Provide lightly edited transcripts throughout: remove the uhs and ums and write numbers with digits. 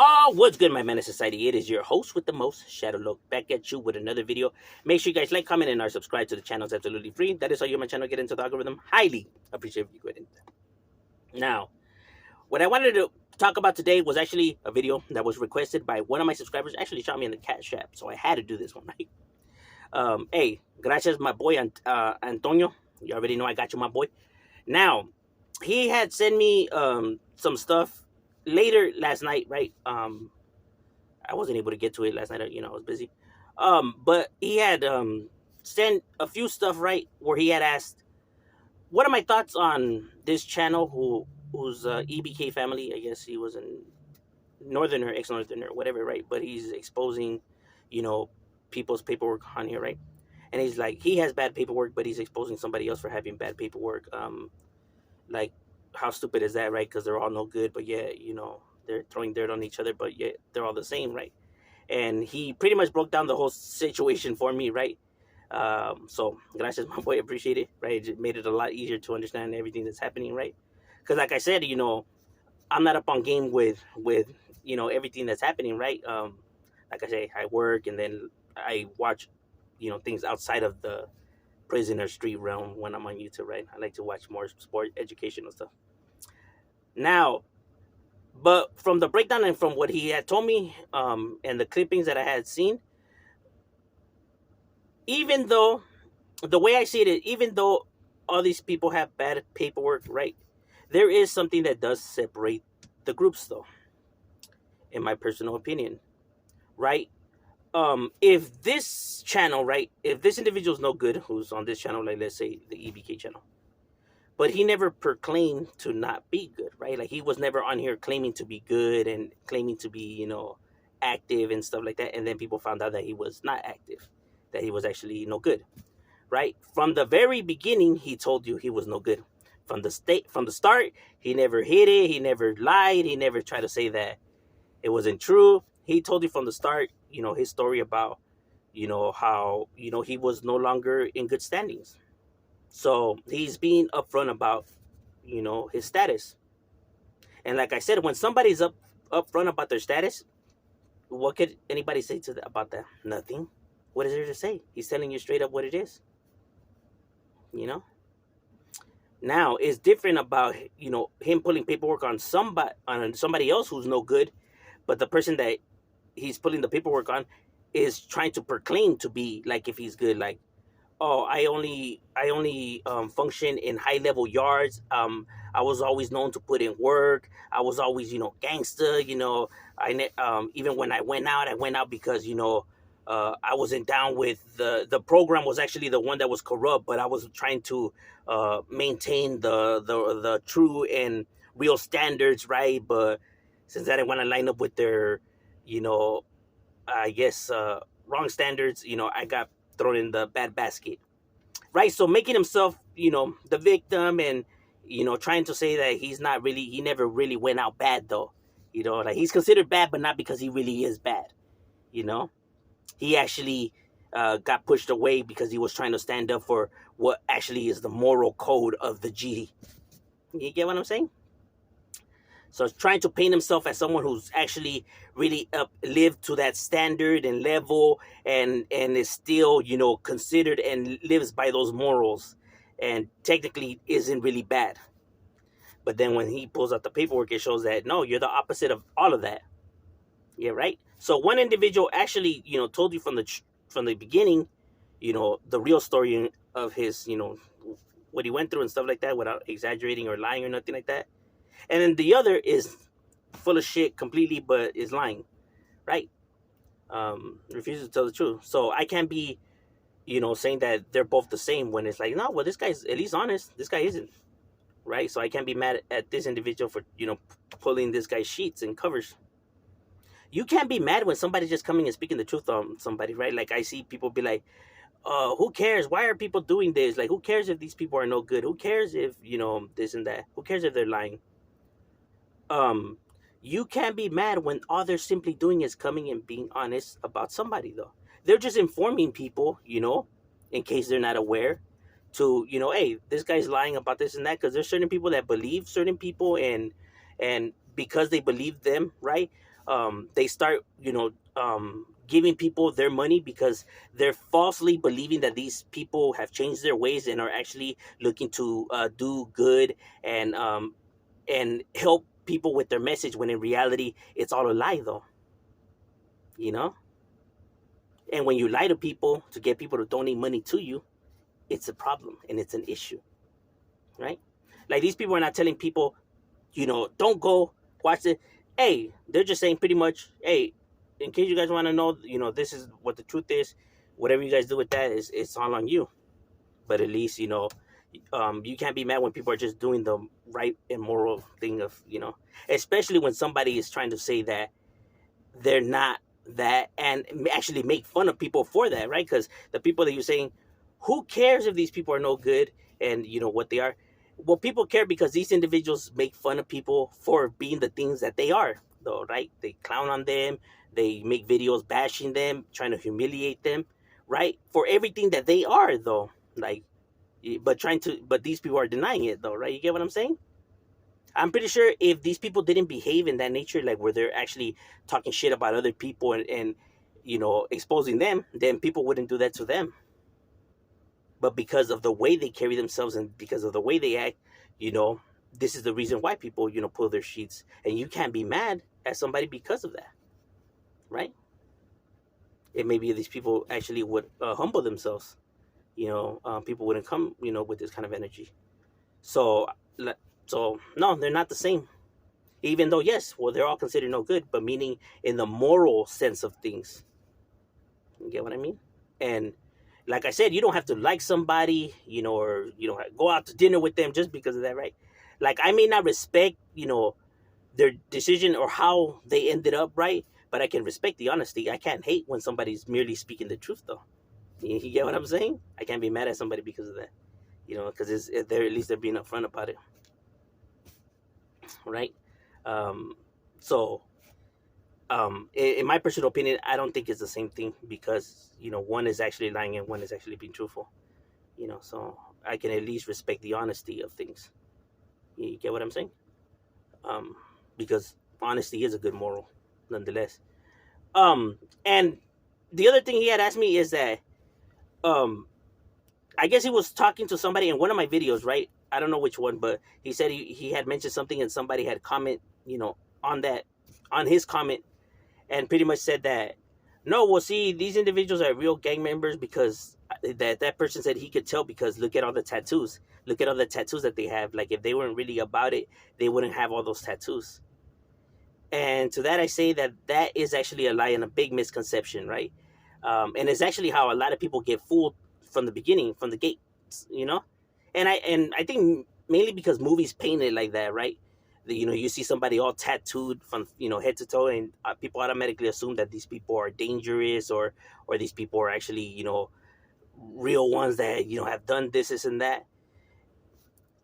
Oh, what's good, my man of society? It is your host with the most, Shadow Look, back at you with another video. Make sure you guys like, comment, and are subscribed to the channel. It's absolutely free. That is how you my channel get into the algorithm. Highly appreciate if you go ahead and do that. Now, what I wanted to talk about today was actually a video that was requested by one of my subscribers. Actually, shot me in the cat app, so I had to do this one, right? Hey, gracias, my boy Antonio. You already know I got you, my boy. Now, he had sent me some stuff later last night, right? I wasn't able to get to it last night. I was busy. But he had sent a few stuff, right, where he had asked, "What are my thoughts on this channel? Who's EBK family? I guess he was a northerner, ex-northerner, whatever, right? But he's exposing, you know, people's paperwork on here, right? And he's like, he has bad paperwork, but he's exposing somebody else for having bad paperwork. Like, how stupid is that, right? Because they're all no good, but yeah, they're throwing dirt on each other, but yet they're all the same, right?" And he pretty much broke down the whole situation for me, right? So gracias, my boy, appreciate it, right? It made it a lot easier to understand everything that's happening, right? Because like I said, I'm not up on game with everything that's happening, right? Like I say, I work and then I watch things outside of the prison or street realm when I'm on YouTube, right? I like to watch more sport educational stuff. Now, but from the breakdown and from what he had told me, and the clippings that I had seen, even though the way I see it, even though all these people have bad paperwork, right, there is something that does separate the groups, though, in my personal opinion, right? If this channel, right, if this individual's no good, who's on this channel, like let's say the EBK channel, but he never proclaimed to not be good, right? Like he was never on here claiming to be good and claiming to be, active and stuff like that. And then people found out that he was not active, that he was actually no good, right? From the very beginning, he told you he was no good. From the start, he never hid it. He never lied. He never tried to say that it wasn't true. He told you from the start, his story about, how, he was no longer in good standings. So he's being upfront about, his status. And like I said, when somebody's upfront about their status, what could anybody say about that? Nothing. What is there to say? He's telling you straight up what it is. Now it's different about him pulling paperwork on somebody else who's no good, but the person that he's pulling the paperwork on is trying to proclaim to be like if he's good, like, oh, I only function in high level yards. I was always known to put in work. I was always gangster. Even when I went out because I wasn't down with the program was actually the one that was corrupt, but I was trying to maintain the true and real standards, right? But since I didn't want to line up with their I guess wrong standards, I got thrown in the bad basket, right? So making himself the victim and trying to say that he never really went out bad, though. Like he's considered bad, but not because he really is bad. He actually got pushed away because he was trying to stand up for what actually is the moral code of the GD. You get what I'm saying? So trying to paint himself as someone who's actually really lived to that standard and level and is still, considered and lives by those morals and technically isn't really bad. But then when he pulls out the paperwork, it shows that, no, you're the opposite of all of that. Yeah, right? So one individual actually, told you from the beginning, the real story of his, what he went through and stuff like that without exaggerating or lying or nothing like that. And then the other is full of shit completely, but is lying, right? Refuses to tell the truth. So I can't be, saying that they're both the same when it's like, no, well, this guy's at least honest. This guy isn't, right? So I can't be mad at this individual for, pulling this guy's sheets and covers. You can't be mad when somebody's just coming and speaking the truth on somebody, right? Like I see people be like, who cares? Why are people doing this? Like, who cares if these people are no good? Who cares if, this and that? Who cares if they're lying? You can't be mad when all they're simply doing is coming and being honest about somebody, though. They're just informing people, in case they're not aware, to, hey, this guy's lying about this and that, because there's certain people that believe certain people, and because they believe them, right, they start, giving people their money because they're falsely believing that these people have changed their ways and are actually looking to do good and help people with their message, when in reality it's all a lie, though. you know and when you lie to people to get people to donate money to you, it's a problem and it's an issue, right? Like, these people are not telling people, don't go watch it. Hey, they're just saying pretty much, hey, in case you guys want to know, this is what the truth is. Whatever you guys do with that is, it's all on you. But at least, you can't be mad when people are just doing the right and moral thing of, especially when somebody is trying to say that they're not that, and actually make fun of people for that, right? Because the people that you're saying, who cares if these people are no good and what they are? Well, people care because these individuals make fun of people for being the things that they are, though, right? They clown on them, they make videos bashing them, trying to humiliate them, right? For everything that they are, though. Like, but these people are denying it, though, right? You get what I'm saying? I'm pretty sure if these people didn't behave in that nature, like where they're actually talking shit about other people and exposing them, then people wouldn't do that to them. But because of the way they carry themselves and because of the way they act, you know, this is the reason why people, pull their sheets. And you can't be mad at somebody because of that, right? It maybe these people actually would humble themselves. People wouldn't come, with this kind of energy. So, so no, they're not the same. Even though, yes, well, they're all considered no good, but meaning in the moral sense of things. You get what I mean? And like I said, you don't have to like somebody, or go out to dinner with them just because of that, right? Like, I may not respect, their decision or how they ended up, right? But I can respect the honesty. I can't hate when somebody's merely speaking the truth, though. You get what I'm saying? I can't be mad at somebody because of that, because they're at least they're being upfront about it, right? Um, so, in my personal opinion, I don't think it's the same thing because one is actually lying and one is actually being truthful. So I can at least respect the honesty of things. You get what I'm saying? Um, because honesty is a good moral, nonetheless. And the other thing he had asked me is that, um, I guess he was talking to somebody in one of my videos, right? I don't know which one, but he said he had mentioned something and somebody had comment, on that, on his comment, and pretty much said that, no, well, see, these individuals are real gang members because that person said he could tell because look at all the tattoos. Look at all the tattoos that they have. Like, if they weren't really about it, they wouldn't have all those tattoos. And to that, I say that that is actually a lie and a big misconception, right? And it's actually how a lot of people get fooled from the beginning, from the gate, you know. And I think mainly because movies paint it like that, right? You see somebody all tattooed from head to toe, and people automatically assume that these people are dangerous, or these people are actually real ones that have done this and that.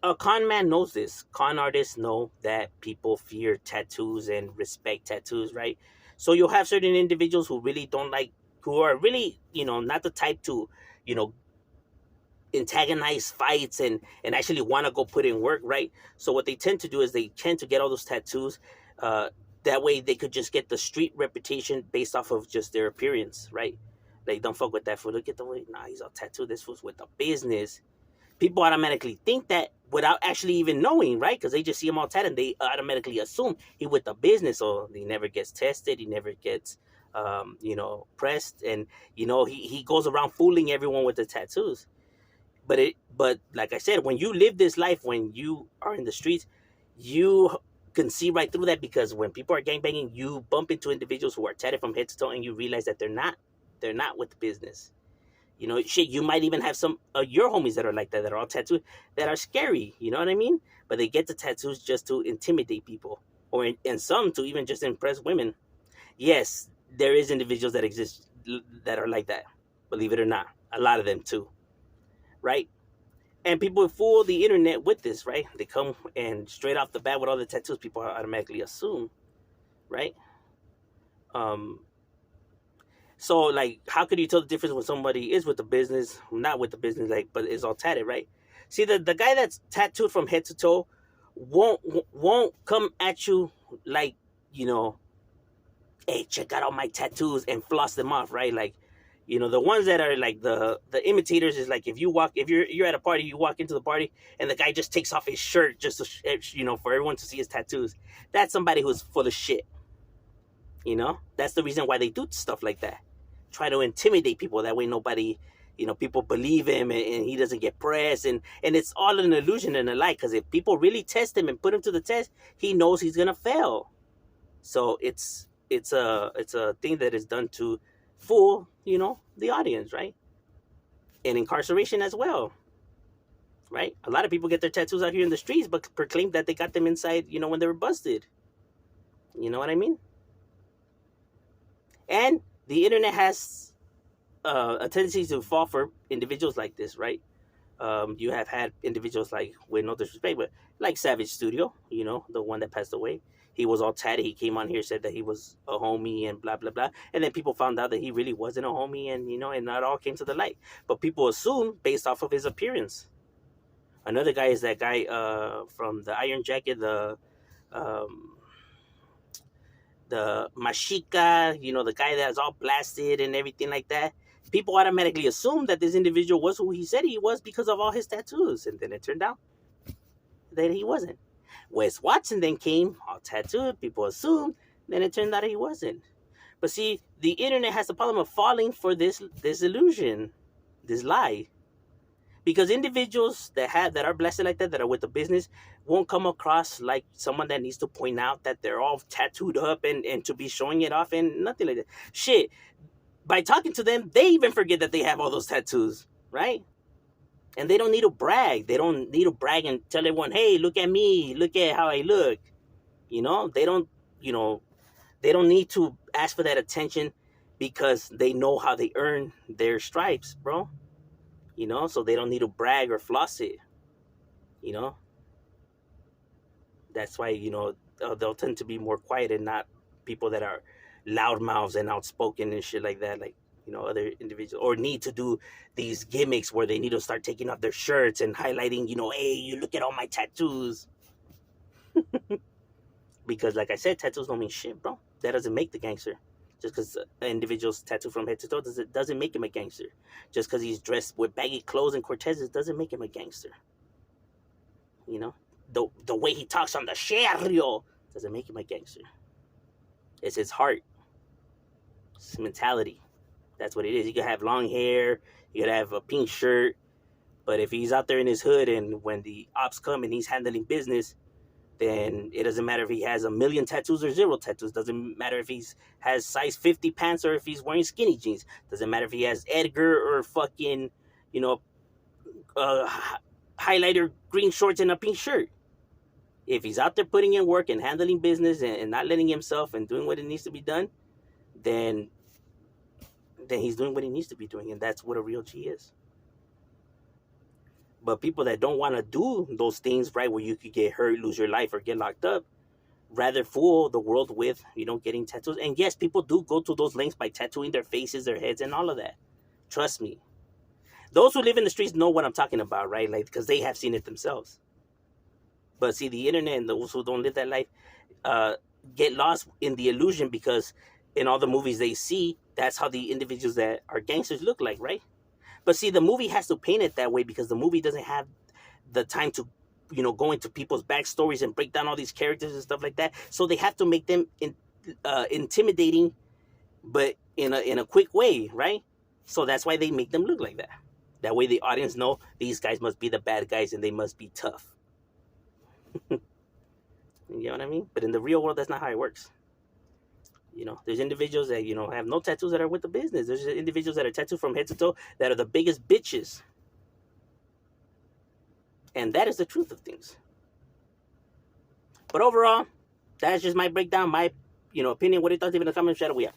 A con man knows this. Con artists know that people fear tattoos and respect tattoos, right? So you'll have certain individuals who really don't like, who are really, not the type to, you know, antagonize fights and actually want to go put in work, right? So what they tend to do is they tend to get all those tattoos. That way they could just get the street reputation based off of just their appearance, right? Like, don't fuck with that fool. Look at the way, nah, he's all tattooed. This fool's with the business. People automatically think that without actually even knowing, right? Because they just see him all tatted and they automatically assume he with the business, or he never gets tested, he never gets, pressed, and he goes around fooling everyone with the tattoos. But like I said, when you live this life, when you are in the streets, you can see right through that, because when people are gangbanging, you bump into individuals who are tatted from head to toe, and you realize that they're not with the business. Shit, you might even have some your homies that are like that are all tattooed, that are scary. You know what I mean? But they get the tattoos just to intimidate people, or and some to even just impress women. Yes, there is individuals that exist that are like that. Believe it or not, a lot of them too, right? And people fool the internet with this, right? They come and straight off the bat with all the tattoos, people automatically assume, right? Um, So, like, how could you tell the difference when somebody is with the business, not with the business, like, but is all tatted, right? See, the guy that's tattooed from head to toe won't come at you like, you know hey, check out all my tattoos and floss them off, right? Like, the ones that are like the imitators is like if you're at a party, you walk into the party and the guy just takes off his shirt just to, for everyone to see his tattoos. That's somebody who's full of shit. That's the reason why they do stuff like that. Try to intimidate people. That way nobody, people believe him and he doesn't get pressed. And it's all an illusion and a lie. Because if people really test him and put him to the test, he knows he's going to fail. So it's a thing that is done to fool, the audience, right? And incarceration as well, right? A lot of people get their tattoos out here in the streets, but proclaim that they got them inside, when they were busted. You know what I mean? And the internet has a tendency to fall for individuals like this, right? You have had individuals like, with no disrespect, but like Savage Studio, the one that passed away. He was all tatted. He came on here, said that he was a homie and blah, blah, blah. And then people found out that he really wasn't a homie and, and that all came to the light. But people assume based off of his appearance. Another guy is that guy from the Iron Jacket, um, the Mashika, the guy that's all blasted and everything like that. People automatically assume that this individual was who he said he was because of all his tattoos. And then it turned out that he wasn't. Wes Watson then came, all tattooed. People assumed. Then it turned out he wasn't. But see, the internet has the problem of falling for this illusion, this lie. Because individuals that are blessed like that are with the business, won't come across like someone that needs to point out that they're all tattooed up and to be showing it off and nothing like that. Shit, by talking to them, they even forget that they have all those tattoos, right? And they don't need to brag. They don't need to brag and tell everyone, hey, look at me. Look at how I look. They don't, they don't need to ask for that attention because they know how they earn their stripes, bro. So they don't need to brag or floss it. That's why, they'll tend to be more quiet and not people that are loudmouths and outspoken and shit like that. Like, other individuals, or need to do these gimmicks where they need to start taking off their shirts and highlighting, hey, you look at all my tattoos. Because like I said, tattoos don't mean shit, bro. That doesn't make the gangster. Just because an individual's tattooed from head to toe doesn't make him a gangster. Just because he's dressed with baggy clothes and Cortezes doesn't make him a gangster. The way he talks on the Sherio doesn't make him a gangster. It's his heart. It's his mentality. That's what it is. You could have long hair, you could have a pink shirt, but if he's out there in his hood and when the ops come and he's handling business, then it doesn't matter if he has 1 million tattoos or 0 tattoos. Doesn't matter if he's has size 50 pants or if he's wearing skinny jeans. Doesn't matter if he has Edgar or fucking, highlighter green shorts and a pink shirt. If he's out there putting in work and handling business and not letting himself and doing what it needs to be done, then he's doing what he needs to be doing, and that's what a real G is. But people that don't want to do those things, right, where you could get hurt, lose your life, or get locked up, rather fool the world with, getting tattoos. And yes, people do go to those lengths by tattooing their faces, their heads, and all of that. Trust me. Those who live in the streets know what I'm talking about, right? Like, because they have seen it themselves. But see, the internet and those who don't live that life get lost in the illusion because in all the movies they see, that's how the individuals that are gangsters look like, right? But see, the movie has to paint it that way because the movie doesn't have the time to, go into people's backstories and break down all these characters and stuff like that. So they have to make them intimidating, but in a quick way, right? So that's why they make them look like that. That way the audience know these guys must be the bad guys and they must be tough. You know what I mean? But in the real world, that's not how it works. There's individuals that, have no tattoos that are with the business. There's individuals that are tattooed from head to toe that are the biggest bitches. And that is the truth of things. But overall, that's just my breakdown, my, opinion. What do you thought? Leave in the comments. Shadow, we out.